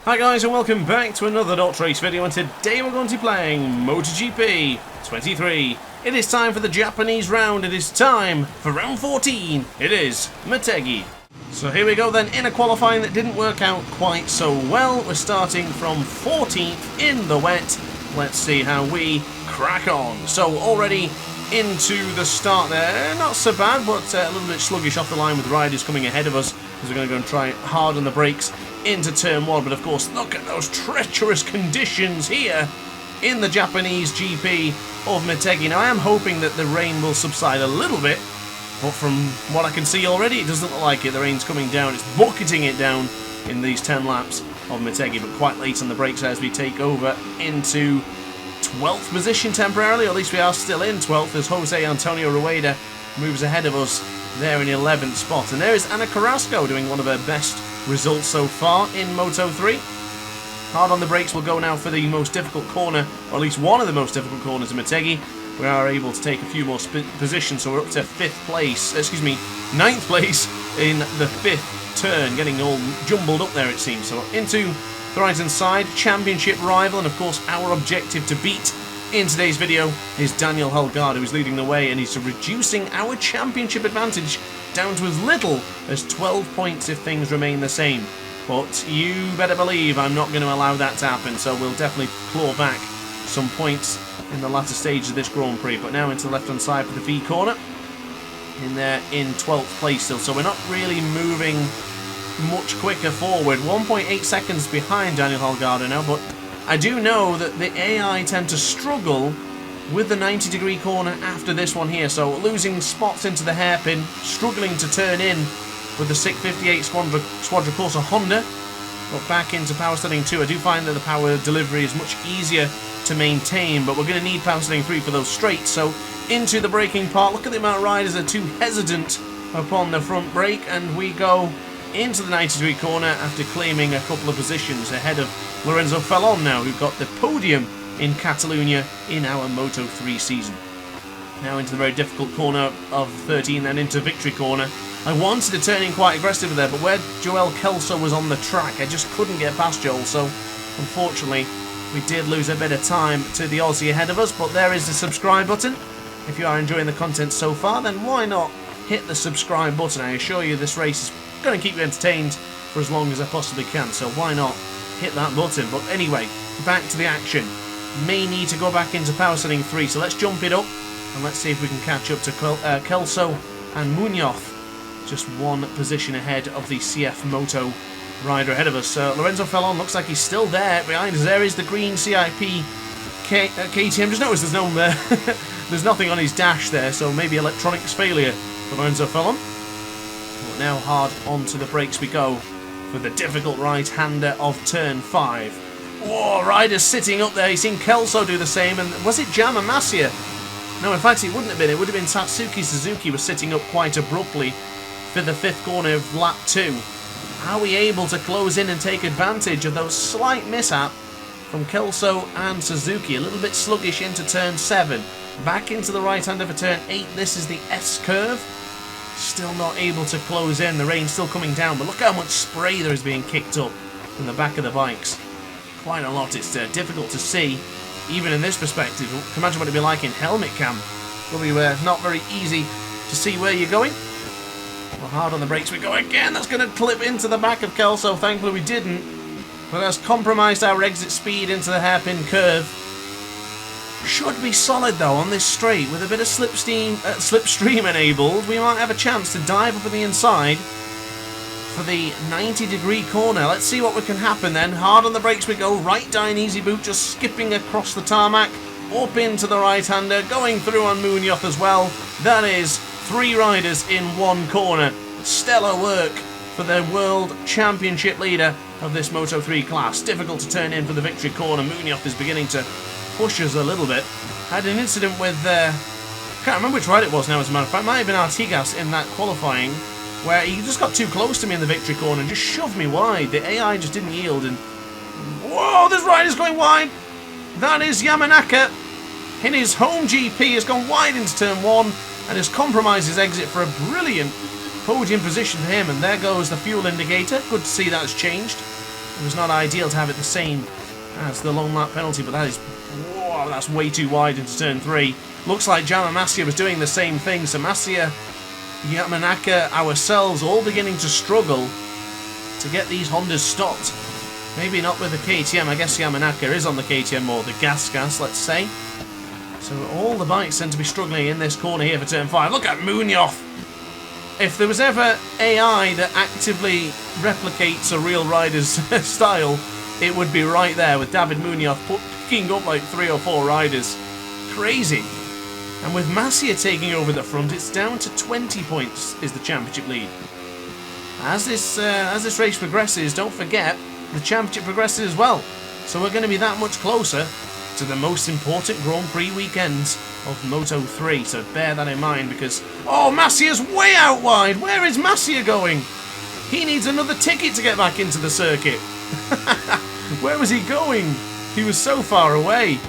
Hi guys and welcome back to another DrAce video, and today we're going to be playing MotoGP 23. It is time for the Japanese round. It is time for round 14. It is Motegi. So here we go then, in a qualifying that didn't work out quite so well. We're starting from 14th in the wet. Let's see how we crack on. So already into the start there, not so bad, but a little bit sluggish off the line with riders coming ahead of us, as we're going to go and try hard on the brakes into turn 1. But of course, look at those treacherous conditions here in the Japanese GP of Motegi. Now I am hoping that the rain will subside a little bit, but from what I can see already, it doesn't look like it. The rain's coming down, it's bucketing it down in these 10 laps of Motegi, but quite late on the brakes as we take over into 12th position temporarily, or at least we are still in 12th, as Jose Antonio Rueda moves ahead of us there in 11th spot. And there is Ana Carrasco doing one of her best results so far in Moto3. Hard on the brakes, we'll go now for the most difficult corner, or at least one of the most difficult corners in Motegi. We are able to take a few more positions, so we're up to 9th place in the 5th turn, getting all jumbled up there it seems. So into the right hand side, championship rival, and of course our objective to beat in today's video is Daniel Holgado, who's leading the way, and he's reducing our championship advantage down to as little as 12 points if things remain the same. But you better believe I'm not going to allow that to happen, so we'll definitely claw back some points in the latter stage of this Grand Prix. But now into the left hand side for the V corner, in there in 12th place still, so we're not really moving much quicker forward. 1.8 seconds behind Daniel Holgado now, but I do know that the AI tend to struggle with the 90-degree corner after this one here, so losing spots into the hairpin, struggling to turn in with the 658 Quadricorsa Honda, but back into power steering 2. I do find that the power delivery is much easier to maintain, but we're going to need power steering 3 for those straights. So into the braking part, look at the amount of riders that are too hesitant upon the front brake, and we go into the 90-degree corner after claiming a couple of positions ahead of Lorenzo Fallon now, who got the podium in Catalonia in our Moto3 season. Now into the very difficult corner of 13, then into victory corner. I wanted to turn in quite aggressive there, but where Joel Kelso was on the track, I just couldn't get past Joel, so unfortunately we did lose a bit of time to the Aussie ahead of us. But there is the subscribe button. If you are enjoying the content so far, then why not hit the subscribe button? I assure you this race is going to keep you entertained for as long as I possibly can, so why not hit that button? But anyway, back to the action. May need to go back into power setting 3, so let's jump it up and let's see if we can catch up to Kelso and Munoz. Just one position ahead of the CF Moto rider ahead of us. Lorenzo Fallon looks like he's still there behind us. There is the green CIP KTM. Just notice there's no there's nothing on his dash there, so maybe electronics failure for Lorenzo Fallon. But now hard onto the brakes we go for the difficult right-hander of turn 5. Whoa, riders sitting up there. He's seen Kelso do the same, and was it Jama Masia? No, in fact it wouldn't have been. It would have been Tatsuki Suzuki was sitting up quite abruptly for the 5th corner of lap 2. Are we able to close in and take advantage of those slight mishap from Kelso and Suzuki? A little bit sluggish into turn 7. Back into the right-hander for turn 8. This is the S-curve. Still not able to close in. The rain's still coming down, but look how much spray there is being kicked up from the back of the bikes. Quite a lot. It's difficult to see, even in this perspective. You can imagine what it'd be like in helmet cam. Probably not very easy to see where you're going. Well, hard on the brakes we go again. That's going to clip into the back of Kelso. Thankfully we didn't, but that's compromised our exit speed into the hairpin curve. Should be solid though on this straight. With a bit of slipstream enabled, we might have a chance to dive up on the inside for the 90-degree corner. Let's see what can happen then. Hard on the brakes we go. Right down easy boot, just skipping across the tarmac, up into the right-hander, going through on Munoz as well. That is 3 riders in 1 corner. Stellar work for the World Championship leader of this Moto3 class. Difficult to turn in for the victory corner. Munoz is beginning to push us a little bit. Had an incident with, can't remember which ride it was now as a matter of fact. It might have been Artigas in that qualifying, where he just got too close to me in the victory corner and just shoved me wide. The AI just didn't yield, and whoa, this rider's going wide. That is Yamanaka in his home GP, has gone wide into turn 1 and has compromised his exit for a brilliant podium position for him. And there goes the fuel indicator. Good to see that's changed. It was not ideal to have it the same as the long lap penalty, but that is... Whoa, that's way too wide into turn 3. Looks like Masia was doing the same thing, so Masia, Yamanaka, ourselves all beginning to struggle to get these Hondas stopped. Maybe not with the KTM. I guess Yamanaka is on the KTM or the gas, let's say. So all the bikes tend to be struggling in this corner here for turn 5. Look at Munoz. If there was ever AI that actively replicates a real rider's style, it would be right there with David Munoz picking up like 3 or 4 riders. Crazy. And with Masia taking over the front, it's down to 20 points is the championship lead. As this race progresses, don't forget, the championship progresses as well. So we're going to be that much closer to the most important Grand Prix weekends of Moto 3. So bear that in mind because... Oh, Masia's way out wide! Where is Masia going? He needs another ticket to get back into the circuit. Where was he going? He was so far away.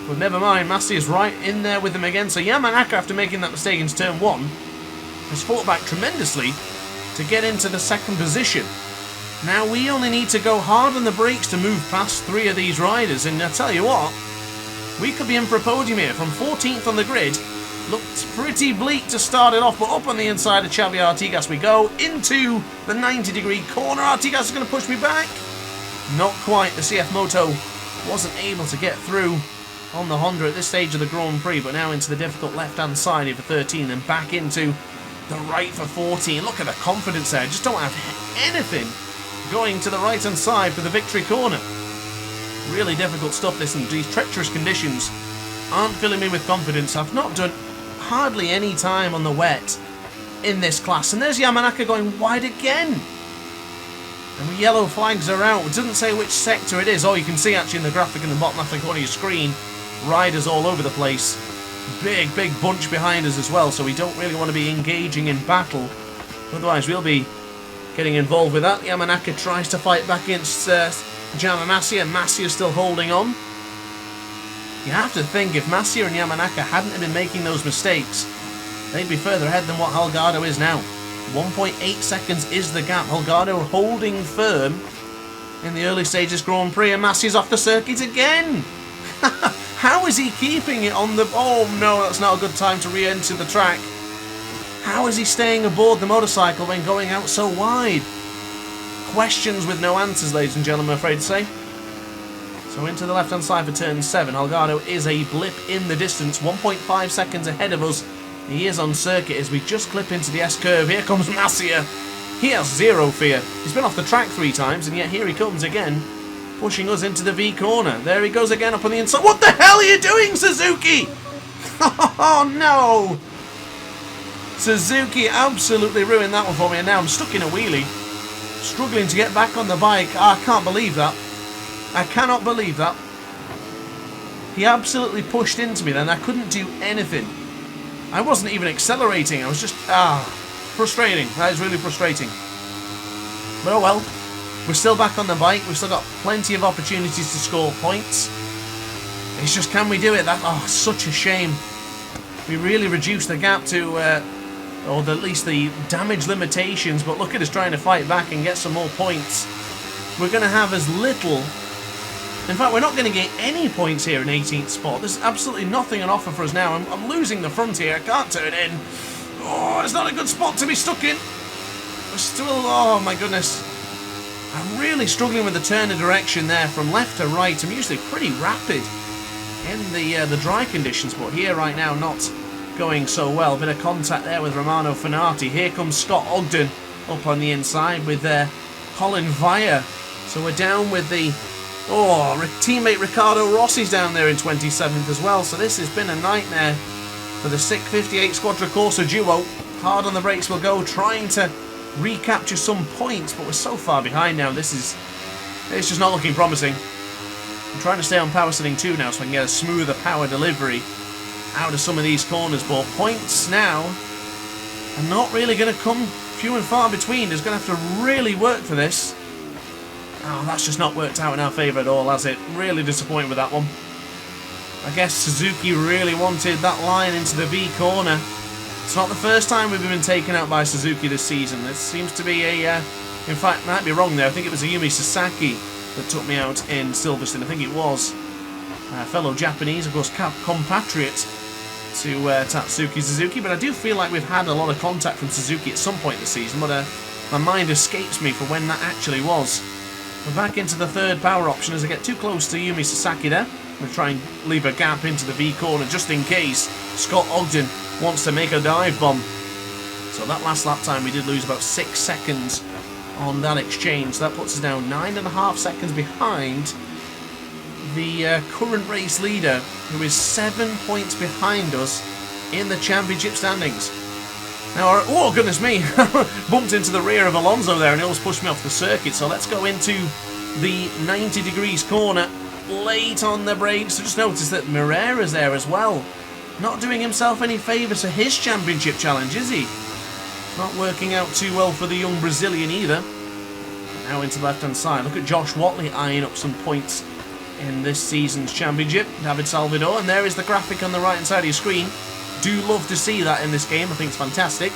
But never mind, Masia's right in there with him again. So Yamanaka, after making that mistake into turn 1, has fought back tremendously to get into the second position. Now we only need to go hard on the brakes to move past 3 of these riders, and I tell you what, we could be in for a podium here. From 14th on the grid, looked pretty bleak to start it off, but up on the inside of Xavi Artigas we go, into the 90-degree corner. Artigas is going to push me back. Not quite. The CF Moto wasn't able to get through on the Honda at this stage of the Grand Prix, but now into the difficult left-hand side here for 13, then back into the right for 14. Look at the confidence there. Just don't have anything going to the right-hand side for the victory corner. Really difficult stuff, this, and these treacherous conditions aren't filling me with confidence. I've not done hardly any time on the wet in this class. And there's Yamanaka going wide again. And the yellow flags are out. It doesn't say which sector it is. Oh, you can see actually in the graphic in the bottom left-hand corner of your screen, riders all over the place. Big bunch behind us as well, so we don't really want to be engaging in battle. Otherwise, we'll be getting involved with that. Yamanaka tries to fight back against Masia, and Masia still holding on. You have to think if Masia and Yamanaka hadn't been making those mistakes, they'd be further ahead than what Holgado is now. 1.8 seconds is the gap. Holgado holding firm in the early stages Grand Prix, and Masia's off the circuit again. How is he keeping it on the... Oh no, that's not a good time to re-enter the track. How is he staying aboard the motorcycle when going out so wide? Questions with no answers, ladies and gentlemen, I'm afraid to say. So into the left-hand side for turn 7. Holgado is a blip in the distance, 1.5 seconds ahead of us. He is on circuit as we just clip into the S-curve. Here comes Masia. He has zero fear. He's been off the track 3 times, and yet here he comes again, pushing us into the V corner. There he goes again up on the inside. What the hell are you doing, Suzuki? Oh no! Suzuki absolutely ruined that one for me, and now I'm stuck in a wheelie, struggling to get back on the bike. I can't believe that. I cannot believe that. He absolutely pushed into me then. I couldn't do anything. I wasn't even accelerating. I was just... frustrating. That is really frustrating. But oh well. We're still back on the bike. We've still got plenty of opportunities to score points. It's just, can we do it? Such a shame. We really reduced the gap to... or at least the damage limitations, but look at us trying to fight back and get some more points. We're going to have as little... In fact, we're not going to get any points here in 18th spot. There's absolutely nothing on offer for us now. I'm losing the front here. I can't turn in. Oh, it's not a good spot to be stuck in. We're still... Oh, my goodness. I'm really struggling with the turn of direction there from left to right. I'm usually pretty rapid in the dry conditions, but here right now not going so well. Bit of contact there with Romano Fenati. Here comes Scott Ogden up on the inside with Colin Vire. So we're down with the teammate Riccardo Rossi's down there in 27th as well. So this has been a nightmare for the SICK 58 Squadra duo. Hard on the brakes we'll go, trying to recapture some points, but we're so far behind now. It's just not looking promising. I'm trying to stay on power setting 2 now so I can get a smoother power delivery out of some of these corners, but points now are not really going to come few and far between. There's going to have to really work for this. Oh, that's just not worked out in our favour at all, has it? Really disappointed with that one. I guess Suzuki really wanted that line into the V corner. It's not the first time we've been taken out by Suzuki this season. This seems to be a In fact, might be wrong there. I think it was Ayumi Sasaki that took me out in Silverstone. I think it was fellow Japanese, of course, compatriot to Tatsuki Suzuki. But I do feel like we've had a lot of contact from Suzuki at some point this season. But my mind escapes me for when that actually was. We're back into the third power option as I get too close to Ayumi Sasaki there. I'm going to try and leave a gap into the V corner just in case Scott Ogden wants to make a dive bomb. So that last lap time we did lose about 6 seconds on that exchange. So that puts us now 9.5 seconds behind the current race leader, who is 7 points behind us in the championship standings. Now, oh goodness me, bumped into the rear of Alonso there and he almost pushed me off the circuit. So let's go into the 90 degrees corner, late on the brakes. So just notice that Moreira's there as well. Not doing himself any favours for his championship challenge, is he? Not working out too well for the young Brazilian either. Now into the left-hand side. Look at Josh Watley eyeing up some points in this season's championship. David Salvador, and there is the graphic on the right-hand side of your screen. Do love to see that in this game. I think it's fantastic.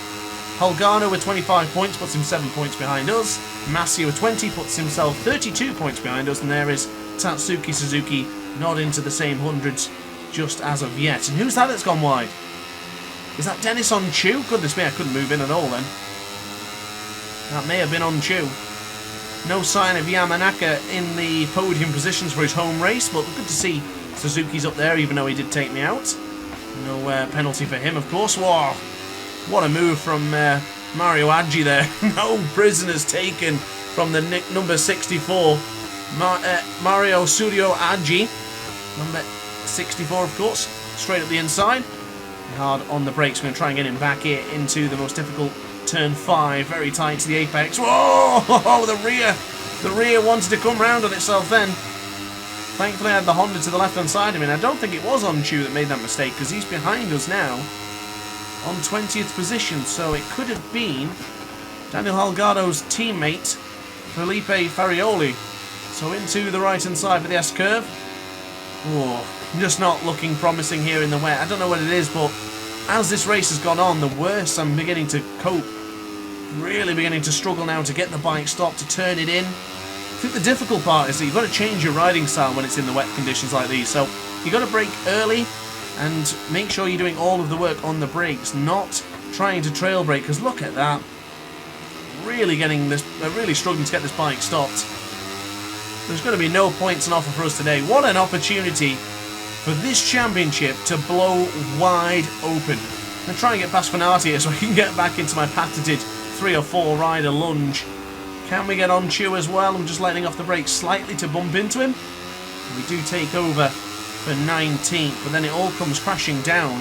Holgado with 25 points puts him 7 points behind us. Masia with 20 puts himself 32 points behind us. And there is Tatsuki Suzuki, not into the same hundreds just as of yet. And who's that that's gone wide? Is that Dennis on Chu? Goodness me, I couldn't move in at all then. That may have been on Chu. No sign of Yamanaka in the podium positions for his home race, but good to see Suzuki's up there, even though he did take me out. No penalty for him, of course. Whoa, what a move from Mario Aggi there. No prisoners taken from the number 64. Mario Studio Aggi. Number 64, of course. Straight up the inside. Hard on the brakes. We're going to try and get him back here into the most difficult turn 5. Very tight to the apex. Whoa! The rear wanted to come round on itself then. Thankfully I had the Honda to the left-hand side of me. And I don't think it was on Chu that made that mistake, because he's behind us now on 20th position. So it could have been Daniel Holgado's teammate, Felipe Farioli. So into the right-hand side for the S-curve. Oh, just not looking promising here in the wet. I don't know what it is, but as this race has gone on, the worse I'm beginning to cope. Really beginning to struggle now to get the bike stopped, to turn it in. I think the difficult part is that you've got to change your riding style when it's in the wet conditions like these. So you've got to brake early and make sure you're doing all of the work on the brakes, not trying to trail brake, because look at that. Really struggling to get this bike stopped. There's going to be no points on offer for us today. What an opportunity for this championship to blow wide open. I'm going to try and get past Fanati here so I can get back into my patented 3 or 4 rider lunge. Can we get on Chu as well? I'm just letting off the brakes slightly to bump into him. We do take over for 19th, but then it all comes crashing down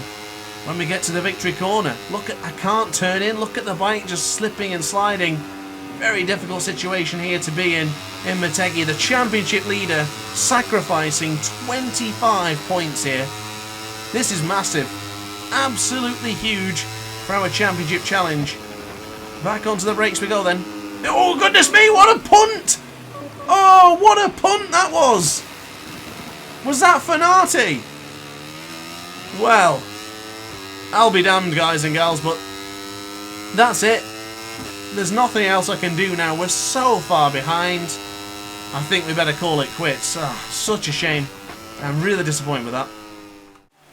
when we get to the victory corner. Look at, I can't turn in. Look at the bike just slipping and sliding. Very difficult situation here to be in Motegi, the championship leader, sacrificing 25 points here. This is massive. Absolutely huge for our championship challenge. Back onto the brakes we go then. Oh, goodness me, what a punt! Oh, what a punt that was! Was that Fanati? Well, I'll be damned, guys and gals, but that's it. There's nothing else I can do now. We're so far behind. I think we better call it quits. Oh, such a shame. I'm really disappointed with that.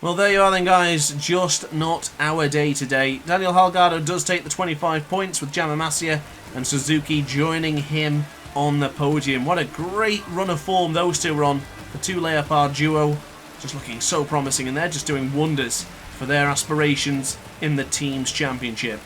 Well, there you are then, guys. Just not our day today. Daniel Holgado does take the 25 points with Yamamasya and Suzuki joining him on the podium. What a great run of form those two were on. The two Leopard duo just looking so promising, and they're just doing wonders for their aspirations in the team's championship.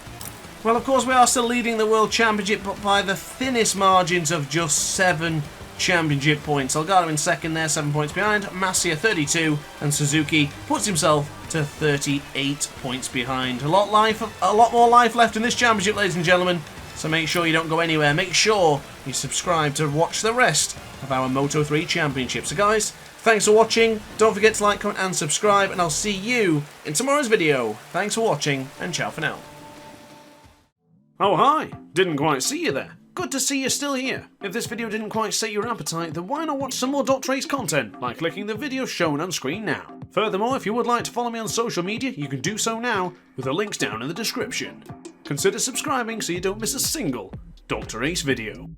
Well, of course, we are still leading the World Championship, but by the thinnest margins of just 7 championship points. Holgado in second there, 7 points behind. Masia 32, and Suzuki puts himself to 38 points behind. A lot more life left in this championship, ladies and gentlemen. So make sure you don't go anywhere. Make sure you subscribe to watch the rest of our Moto3 Championship. So guys, thanks for watching. Don't forget to like, comment and subscribe, and I'll see you in tomorrow's video. Thanks for watching, and ciao for now. Oh hi, didn't quite see you there. Good to see you're still here. If this video didn't quite sate your appetite, then why not watch some more DrAce content by clicking the video shown on screen now. Furthermore, if you would like to follow me on social media, you can do so now with the links down in the description. Consider subscribing so you don't miss a single DrAce video.